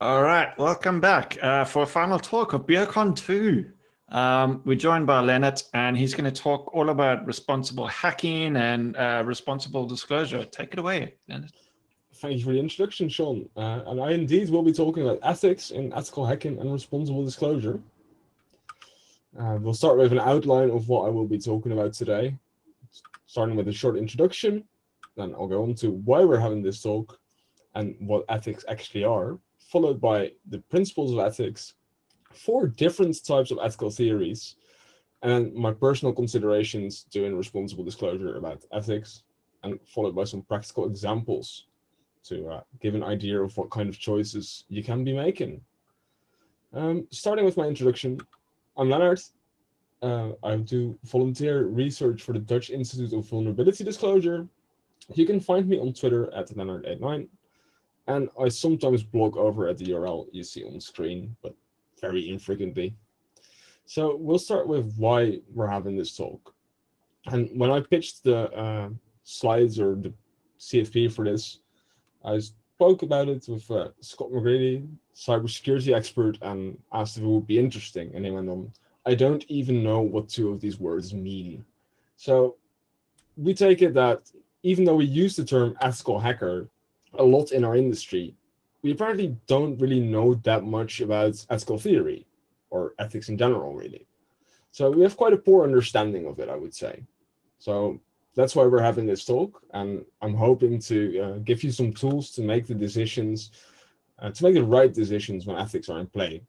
All right, welcome back for a final talk of Beercon 2. We're joined by Lennaert, and he's going to talk all about responsible hacking and responsible disclosure. Take it away, Lennaert. Thank you for the introduction, Sean. And I indeed will be talking about ethics in ethical hacking and responsible disclosure. We'll start with an outline of what I will be talking about today, starting with a short introduction. Then I'll go on to why we're having this talk and what ethics actually are, followed by the principles of ethics, 4 different types of ethical theories, and my personal considerations doing responsible disclosure about ethics, and followed by some practical examples to give an idea of what kind of choices you can be making. Starting with my introduction, I'm Lennaert. I do volunteer research for the Dutch Institute of Vulnerability Disclosure. You can find me on Twitter at Lennaert89, and I sometimes blog over at the URL you see on screen, but very infrequently. So we'll start with why we're having this talk. And when I pitched the slides or the CFP for this, I spoke about it with Scott McGrady, cybersecurity expert, and asked if it would be interesting. And he went on, I don't even know what 2 of these words mean. So we take it that even though we use the term ethical hacker a lot in our industry, we apparently don't really know that much about ethical theory or ethics in general, really. So we have quite a poor understanding of it, I would say. So that's why we're having this talk, and I'm hoping to give you some tools to make the decisions, to make the right decisions when ethics are in play.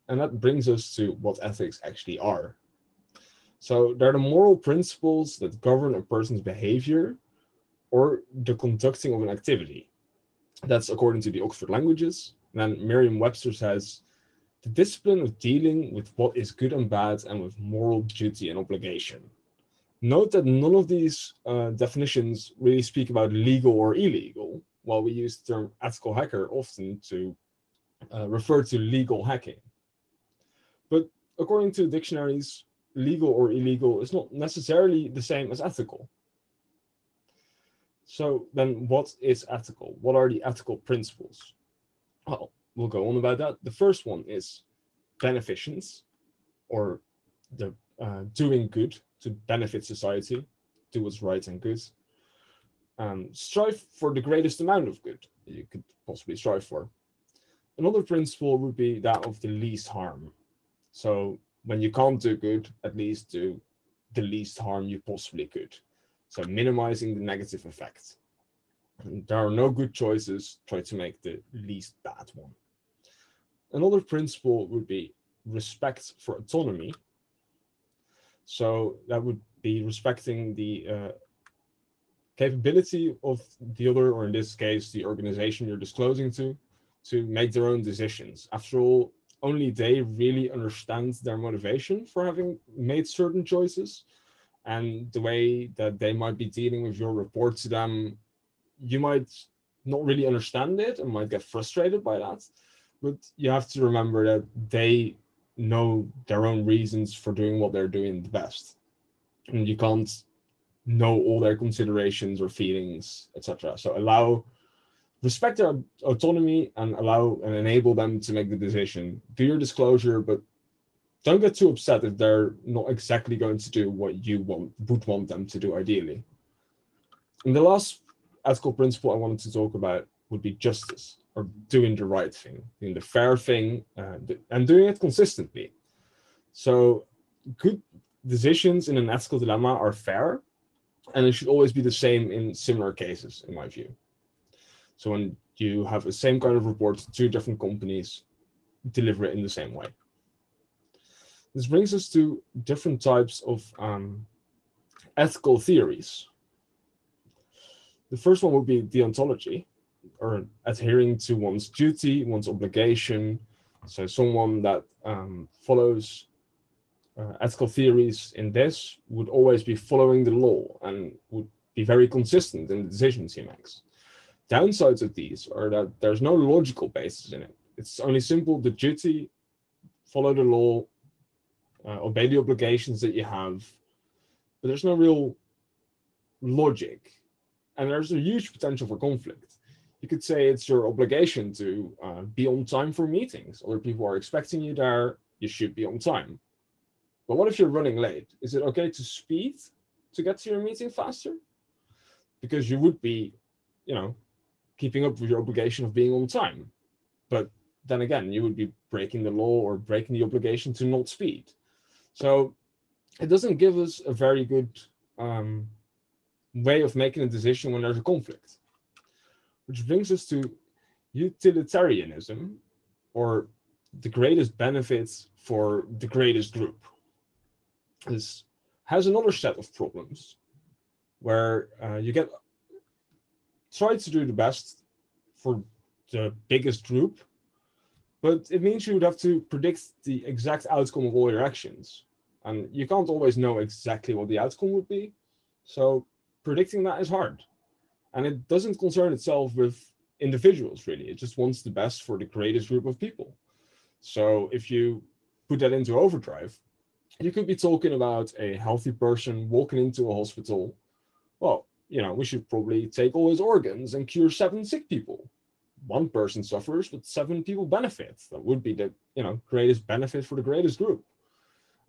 And that brings us to what ethics actually are. So they're the moral principles that govern a person's behavior or the conducting of an activity. That's according to the Oxford Languages. And then Merriam-Webster says, the discipline of dealing with what is good and bad and with moral duty and obligation. Note that none of these definitions really speak about legal or illegal, while we use the term ethical hacker often to refer to legal hacking. But according to dictionaries, legal or illegal is not necessarily the same as ethical. So then what is ethical? What are the ethical principles? Well, we'll go on about that. The first one is beneficence, or the doing good to benefit society, do what's right and good. Strive for the greatest amount of good you could possibly strive for. Another principle would be that of the least harm. So when you can't do good, at least do the least harm you possibly could. So minimizing the negative effects. And there are no good choices, try to make the least bad one. Another principle would be respect for autonomy. So that would be respecting the capability of the other, or in this case, the organization you're disclosing to make their own decisions. After all, only they really understand their motivation for having made certain choices, and the way that they might be dealing with your report to them, you might not really understand it and might get frustrated by that. But you have to remember that they know their own reasons for doing what they're doing the best. And you can't know all their considerations or feelings, etc. So respect their autonomy and allow and enable them to make the decision. Do your disclosure, but don't get too upset if they're not exactly going to do what you would want them to do ideally. And the last ethical principle I wanted to talk about would be justice, or doing the right thing, doing the fair thing, and doing it consistently. So good decisions in an ethical dilemma are fair, and it should always be the same in similar cases, in my view. So when you have the same kind of report to 2 different companies, deliver it in the same way. This brings us to different types of ethical theories. The first one would be deontology, or adhering to one's duty, one's obligation. So someone that follows ethical theories in this would always be following the law and would be very consistent in the decisions he makes. Downsides of these are that there's no logical basis in it. It's only simple, the duty, follow the law, obey the obligations that you have, but there's no real logic, and there's a huge potential for conflict. You could say it's your obligation to be on time for meetings. Other people are expecting you there. You should be on time. But what if you're running late? Is it okay to speed to get to your meeting faster? Because you would be, keeping up with your obligation of being on time. But then again, you would be breaking the law or breaking the obligation to not speed. So it doesn't give us a very good way of making a decision when there's a conflict. Which brings us to utilitarianism, or the greatest benefits for the greatest group. This has another set of problems where you try to do the best for the biggest group, but it means you would have to predict the exact outcome of all your actions. And you can't always know exactly what the outcome would be. So predicting that is hard. And it doesn't concern itself with individuals, really. It just wants the best for the greatest group of people. So if you put that into overdrive, you could be talking about a healthy person walking into a hospital. Well, we should probably take all his organs and cure 7 sick people. One person suffers, but 7 people benefit. That would be the, greatest benefit for the greatest group.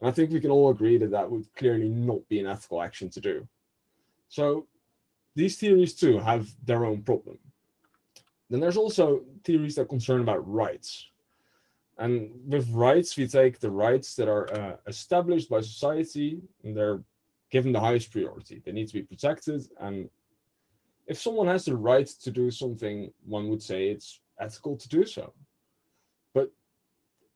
And I think we can all agree that that would clearly not be an ethical action to do. So these theories too have their own problem. Then there's also theories that concern about rights. And with rights, we take the rights that are established by society, and they're given the highest priority. They need to be protected. And if someone has the right to do something, one would say it's ethical to do so. But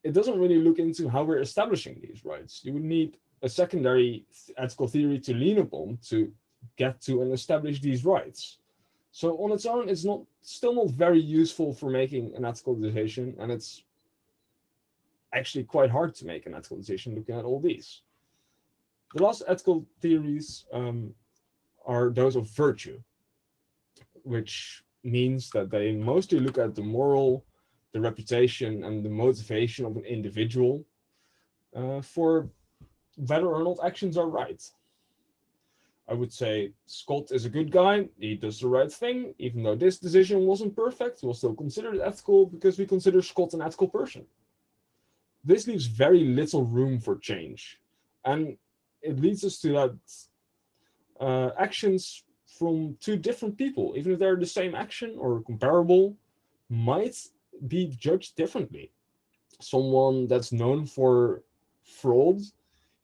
it doesn't really look into how we're establishing these rights. You would need a secondary ethical theory to lean upon to get to and establish these rights. So on its own, it's still not very useful for making an ethical decision, and it's actually quite hard to make an ethical decision looking at all these. The last ethical theories are those of virtue, which means that they mostly look at the moral, the reputation, and the motivation of an individual for whether or not actions are right. I would say Scott is a good guy. He does the right thing. Even though this decision wasn't perfect, we'll still consider it ethical because we consider Scott an ethical person. This leaves very little room for change. And it leads us to that actions from 2 different people, even if they're the same action or comparable, might be judged differently. Someone that's known for fraud,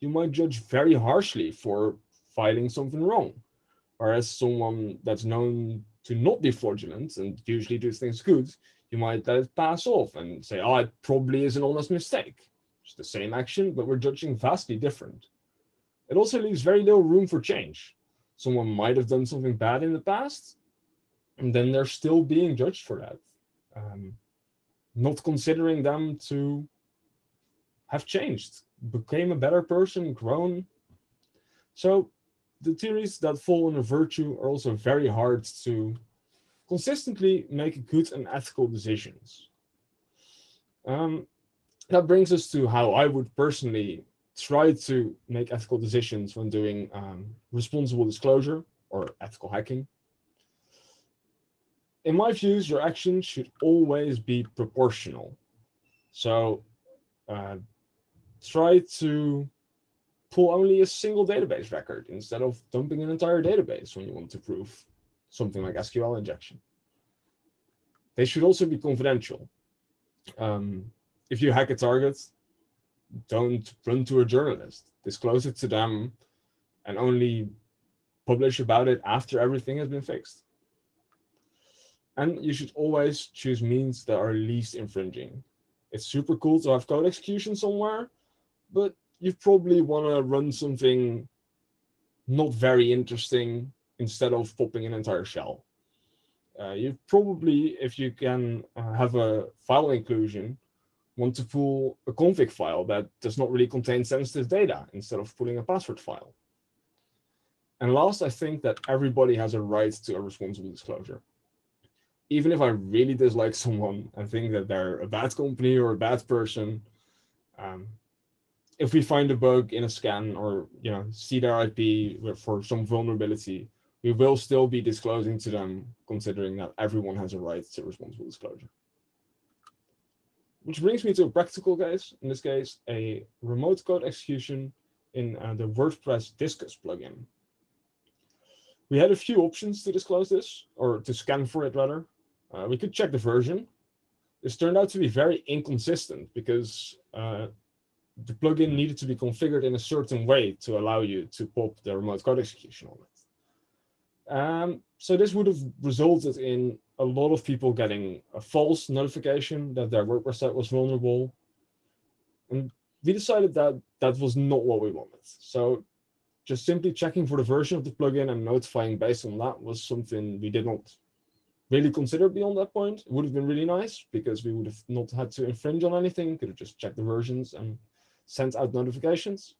you might judge very harshly for filing something wrong. Whereas someone that's known to not be fraudulent and usually do things good, you might let it pass off and say, oh, it probably is an honest mistake. It's the same action, but we're judging vastly different. It also leaves very little room for change. Someone might have done something bad in the past, and then they're still being judged for that. Not considering them to have changed, became a better person, grown. So the theories that fall under virtue are also very hard to consistently make good and ethical decisions. That brings us to how I would personally try to make ethical decisions when doing responsible disclosure or ethical hacking. In my views, your actions should always be proportional. So try to pull only a single database record instead of dumping an entire database when you want to prove something like SQL injection. They should also be confidential. If you hack a target, don't run to a journalist. Disclose it to them and only publish about it after everything has been fixed. And you should always choose means that are least infringing. It's super cool to have code execution somewhere, but you probably want to run something not very interesting instead of popping an entire shell. You probably, if you can have a file inclusion, want to pull a config file that does not really contain sensitive data instead of pulling a password file. And last, I think that everybody has a right to a responsible disclosure. Even if I really dislike someone and think that they're a bad company or a bad person, if we find a bug in a scan or see their IP for some vulnerability, we will still be disclosing to them, considering that everyone has a right to responsible disclosure. Which brings me to a practical case, in this case, a remote code execution in the WordPress Discuss plugin. We had a few options to disclose this, or to scan for it rather. We could check the version. This turned out to be very inconsistent because the plugin needed to be configured in a certain way to allow you to pop the remote code execution on it. So this would have resulted in a lot of people getting a false notification that their WordPress site was vulnerable. And we decided that that was not what we wanted. So just simply checking for the version of the plugin and notifying based on that was something we did not really consider beyond that point. It would have been really nice because we would have not had to infringe on anything, could have just checked the versions and sent out notifications.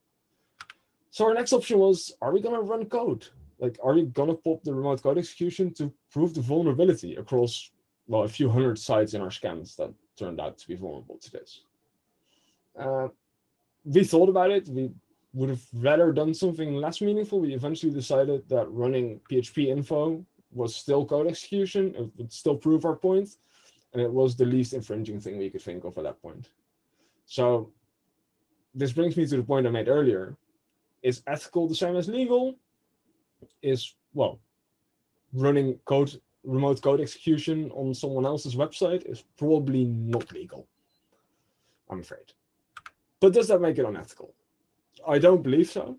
So our next option was, are we going to run code? Like, are we going to pop the remote code execution to prove the vulnerability across, well, a few hundred sites in our scans that turned out to be vulnerable to this? We thought about it. We would have rather done something less meaningful. We eventually decided that running PHP info was still code execution. It would still prove our point. And it was the least infringing thing we could think of at that point. So this brings me to the point I made earlier. Is ethical the same as legal? Is, well, running code, remote code execution on someone else's website is probably not legal, I'm afraid. But does that make it unethical? I don't believe so.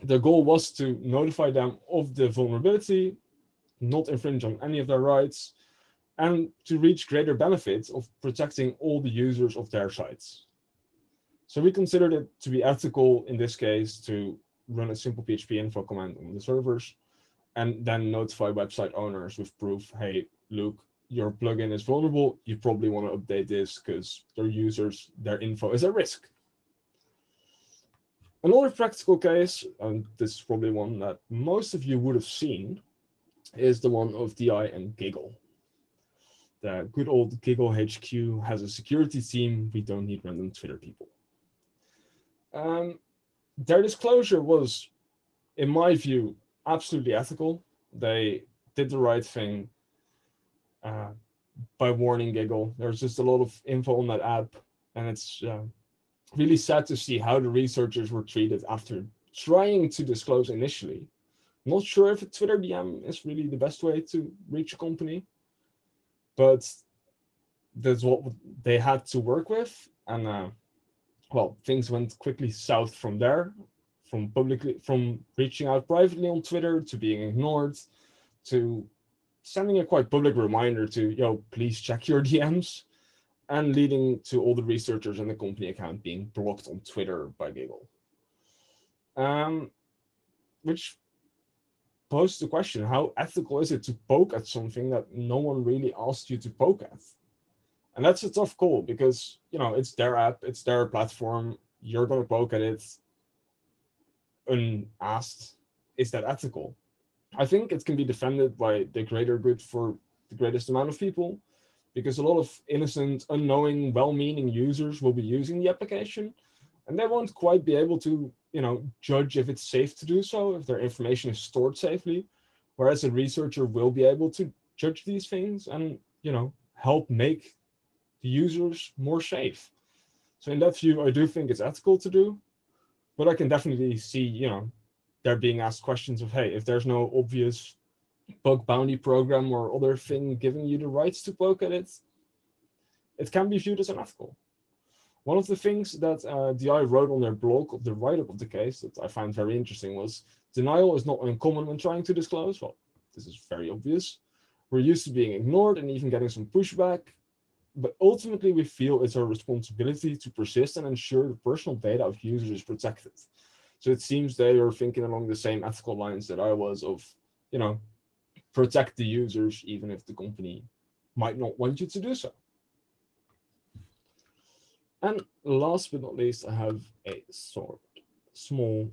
The goal was to notify them of the vulnerability, not infringe on any of their rights, and to reach greater benefits of protecting all the users of their sites. So we considered it to be ethical in this case to run a simple PHP info command on the servers and then notify website owners with proof, hey, look, your plugin is vulnerable. You probably want to update this because their users, their info is at risk. Another practical case, and this is probably one that most of you would have seen, is the one of DI and Giggle. The good old Giggle HQ has a security team. We don't need random Twitter people. Their disclosure was, in my view, absolutely ethical. They did the right thing by warning Giggle. There's just a lot of info on that app, and it's really sad to see how the researchers were treated after trying to disclose initially. Not sure if a Twitter DM is really the best way to reach a company, but that's what they had to work with. And well, things went quickly south from there, from reaching out privately on Twitter to being ignored, to sending a quite public reminder to, yo, please check your DMs, and leading to all the researchers and the company account being blocked on Twitter by Giggle. Which posed the question, how ethical is it to poke at something that no one really asked you to poke at? And that's a tough call because, you know, it's their app, it's their platform, you're going to poke at it unasked. Is that ethical? I think it can be defended by the greater good for the greatest amount of people, because a lot of innocent, unknowing, well-meaning users will be using the application, and they won't quite be able to, you know, judge if it's safe to do so, if their information is stored safely, whereas a researcher will be able to judge these things and, you know, help make the users more safe. So in that view, I do think it's ethical to do, but I can definitely see, you know, they're being asked questions of, hey, if there's no obvious bug bounty program or other thing giving you the rights to poke at it, it can be viewed as unethical. One of the things that DI wrote on their blog of the write-up of the case that I found very interesting was, denial is not uncommon when trying to disclose. Well, this is very obvious. We're used to being ignored and even getting some pushback, but ultimately we feel it's our responsibility to persist and ensure the personal data of users is protected. So it seems they are thinking along the same ethical lines that I was of, you know, protect the users even if the company might not want you to do so. And last but not least, I have a sort of small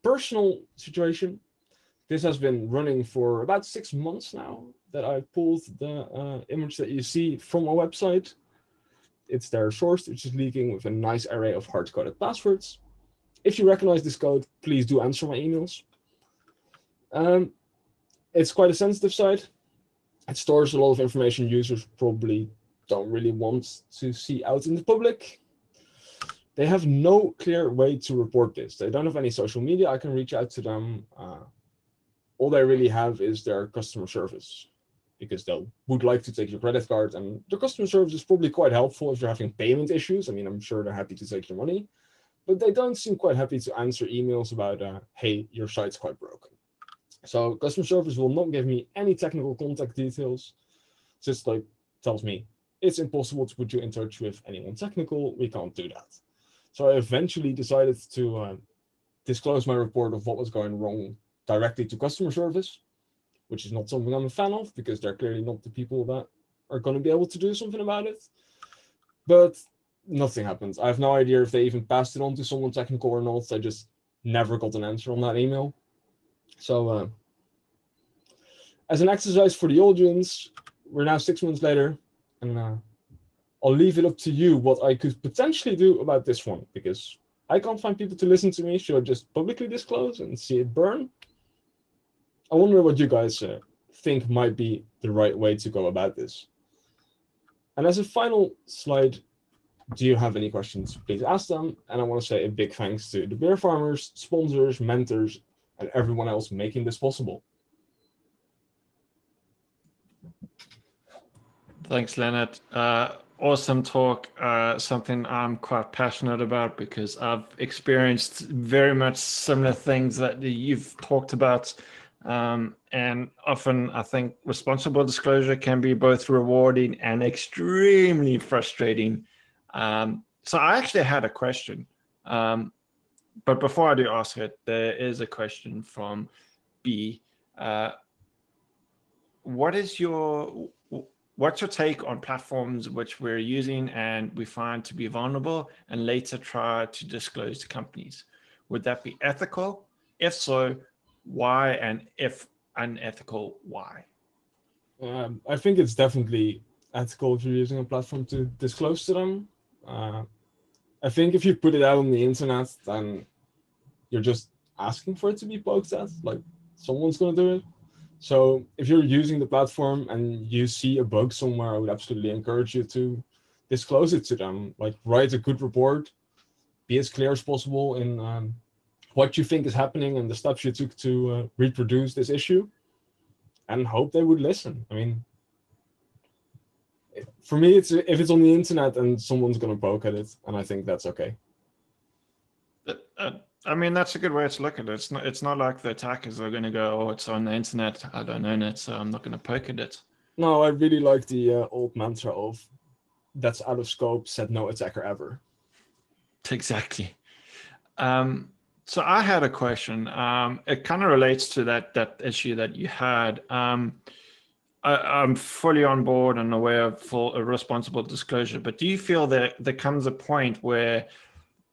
personal situation. This has been running for about 6 months now that I pulled the image that you see from our website. It's their source, which is leaking with a nice array of hard-coded passwords. If you recognize this code, please do answer my emails. It's quite a sensitive site. It stores a lot of information users probably don't really want to see out in the public. They have no clear way to report this. They don't have any social media. I can reach out to them. All they really have is their customer service, because they would like to take your credit card, and the customer service is probably quite helpful if you're having payment issues. I mean, I'm sure they're happy to take your money, but they don't seem quite happy to answer emails about, hey, your site's quite broken. So customer service will not give me any technical contact details. Just like tells me it's impossible to put you in touch with anyone technical. We can't do that. So I eventually decided to disclose my report of what was going wrong directly to customer service, which is not something I'm a fan of, because they're clearly not the people that are going to be able to do something about it. But nothing happens. I have no idea if they even passed it on to someone technical or not. I just never got an answer on that email. So as an exercise for the audience, we're now 6 months later, and I'll leave it up to you what I could potentially do about this one, because I can't find people to listen to me. Should I just publicly disclose and see it burn? I wonder what you guys think might be the right way to go about this. And as a final slide, do you have any questions? Please ask them. And I want to say a big thanks to the beer farmers, sponsors, mentors, and everyone else making this possible. Thanks, Lennaert. Awesome talk. Something I'm quite passionate about, because I've experienced very much similar things that you've talked about. And often I think responsible disclosure can be both rewarding and extremely frustrating. So I actually had a question. But before I do ask it, there is a question from B. What's your take on platforms which we're using and we find to be vulnerable and later try to disclose to companies? Would that be ethical? If so, why? And if unethical, why? I think it's definitely ethical if you're using a platform to disclose to them. I think if you put it out on the internet, then you're just asking for it to be poked at, like someone's going to do it. So if you're using the platform and you see a bug somewhere, I would absolutely encourage you to disclose it to them. Like, write a good report, be as clear as possible in what you think is happening and the steps you took to reproduce this issue, and hope they would listen. I mean, for me, it's if it's on the internet and someone's going to poke at it, and I think that's okay. I mean, that's a good way to look at it. It's not like the attackers are going to go, oh, it's on the internet, I don't own it, so I'm not going to poke at it. No, I really like the old mantra of that's out of scope, said no attacker ever. Exactly. So I had a question. It kind of relates to that issue that you had. I'm fully on board and aware of full responsible disclosure, but do you feel that there comes a point where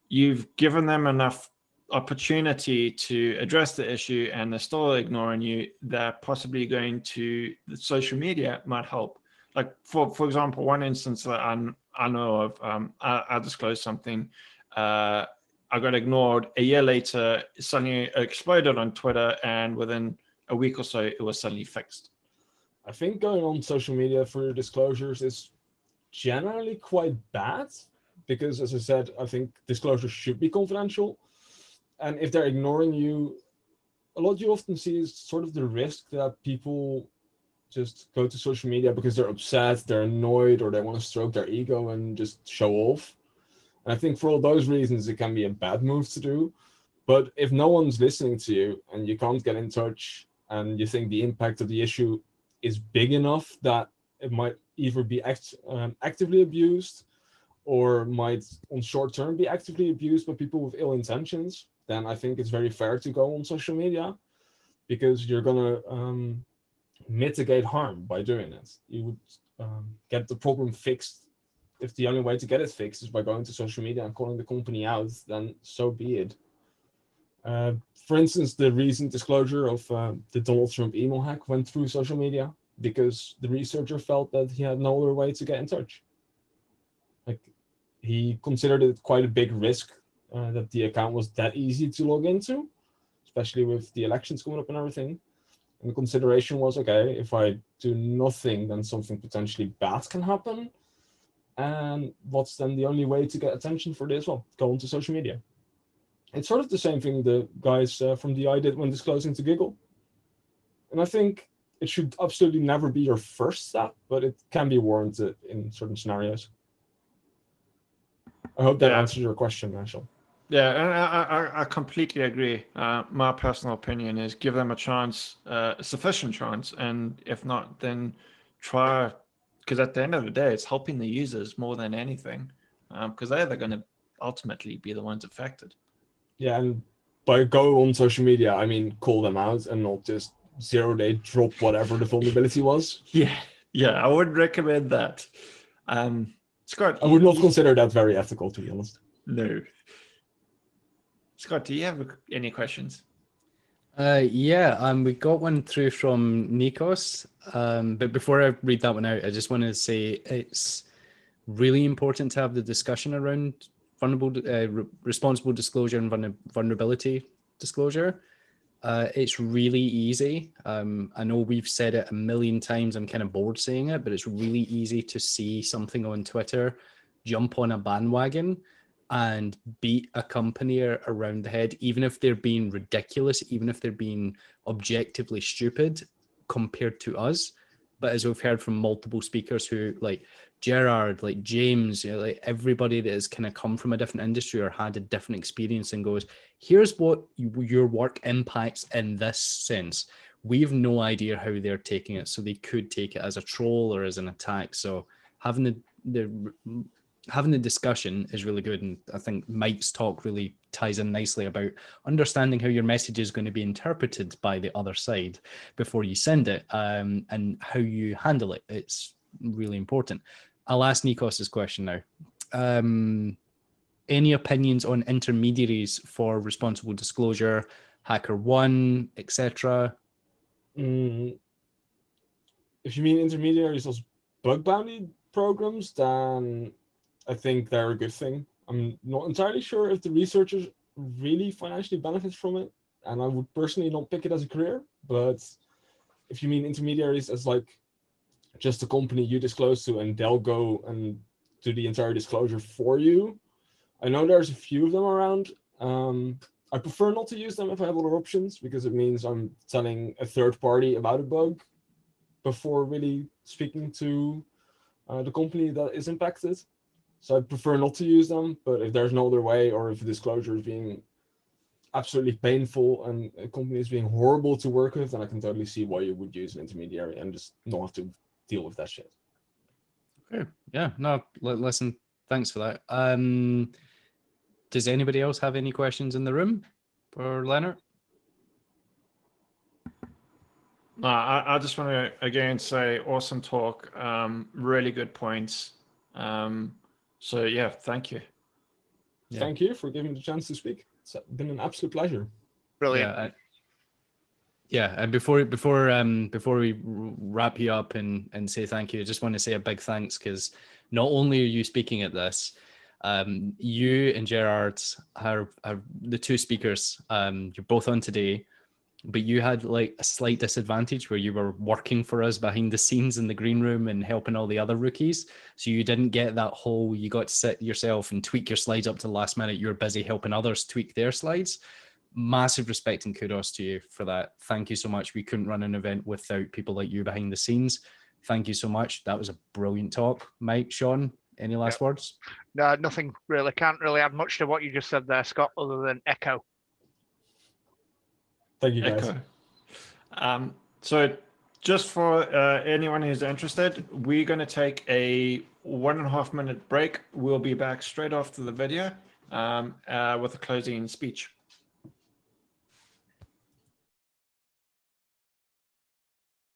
you've given them enough opportunity to address the issue and they're still ignoring you, that possibly going to the social media might help? Like, for example, one instance that I know of, I disclosed something, I got ignored. A year later, it suddenly exploded on Twitter, and within a week or so, it was suddenly fixed. I think going on social media for your disclosures is generally quite bad, because, as I said, I think disclosures should be confidential. And if they're ignoring you, a lot you often see is sort of the risk that people just go to social media because they're upset, they're annoyed, or they want to stroke their ego and just show off. And I think for all those reasons, it can be a bad move to do. But if no one's listening to you and you can't get in touch, and you think the impact of the issue is big enough that it might either be actively abused, or might on short term be actively abused by people with ill intentions, then I think it's very fair to go on social media, because you're going to mitigate harm by doing it. You would get the problem fixed. If the only way to get it fixed is by going to social media and calling the company out, then so be it. For instance, the recent disclosure of the Donald Trump email hack went through social media because the researcher felt that he had no other way to get in touch. Like, he considered it quite a big risk that the account was that easy to log into, especially with the elections coming up and everything. And the consideration was, okay, if I do nothing, then something potentially bad can happen. And what's then the only way to get attention for this? Well, go onto social media. It's sort of the same thing the guys from DI did when disclosing to Giggle. And I think it should absolutely never be your first step, but it can be warranted in certain scenarios. I hope that answers your question, Marshall. Yeah, and I completely agree. My personal opinion is give them a chance, a sufficient chance, and if not, then try, because at the end of the day, it's helping the users more than anything, because they're going to ultimately be the ones affected. Yeah, and by go on social media, I mean call them out and not just 0-day drop whatever the vulnerability was. Yeah, I would recommend that. Scott, I would not consider that very ethical, to be honest. No. Scott, do you have any questions? Yeah, we got one through from Nikos. But before I read that one out, I just want to say it's really important to have the discussion around responsible disclosure and vulnerability disclosure. It's really easy. I know we've said it a million times. I'm kind of bored saying it, but it's really easy to see something on Twitter, jump on a bandwagon, and beat a company around the head, even if they're being ridiculous, even if they're being objectively stupid compared to us. But as we've heard from multiple speakers who, like Gerard, like James, like everybody that has kind of come from a different industry or had a different experience and goes, here's what your work impacts in this sense. We have no idea how they're taking it. So they could take it as a troll or as an attack. So having the discussion is really good. And I think Mike's talk really ties in nicely about understanding how your message is going to be interpreted by the other side before you send it, and how you handle it. It's really important. I'll ask Nikos's question now. Any opinions on intermediaries for responsible disclosure, HackerOne, etc.? If you mean intermediaries as bug bounty programs, then I think they're a good thing. I'm not entirely sure if the researchers really financially benefit from it, and I would personally not pick it as a career. But if you mean intermediaries as like just a company you disclose to and they'll go and do the entire disclosure for you, I know there's a few of them around. I prefer not to use them if I have other options, because it means I'm telling a third party about a bug before really speaking to the company that is impacted. So I prefer not to use them, but if there's no other way, or if the disclosure is being absolutely painful and a company is being horrible to work with, then I can totally see why you would use an intermediary and just not have to deal with that shit. Okay. Yeah, no, listen, thanks for that. Does anybody else have any questions in the room for Lennaert? No, I just want to again say awesome talk, really good points. So yeah, thank you. Yeah. Thank you for giving me the chance to speak. It's been an absolute pleasure. Brilliant. Yeah, and before we wrap you up and say thank you, I just want to say a big thanks, because not only are you speaking at this, you and Gerard are the two speakers. You're both on today, but you had like a slight disadvantage where you were working for us behind the scenes in the green room and helping all the other rookies. So you didn't get that whole, you got to sit yourself and tweak your slides up to the last minute. You're busy helping others tweak their slides. Massive respect and kudos to you for that. Thank you so much. We couldn't run an event without people like you behind the scenes. Thank you so much. That was a brilliant talk. Mike, Sean, any last words? No, nothing really. Can't really add much to what you just said there, Scott, other than echo. Thank you, guys. So just for anyone who's interested, we're going to take a 1.5 minute break. We'll be back straight after the video with a closing speech.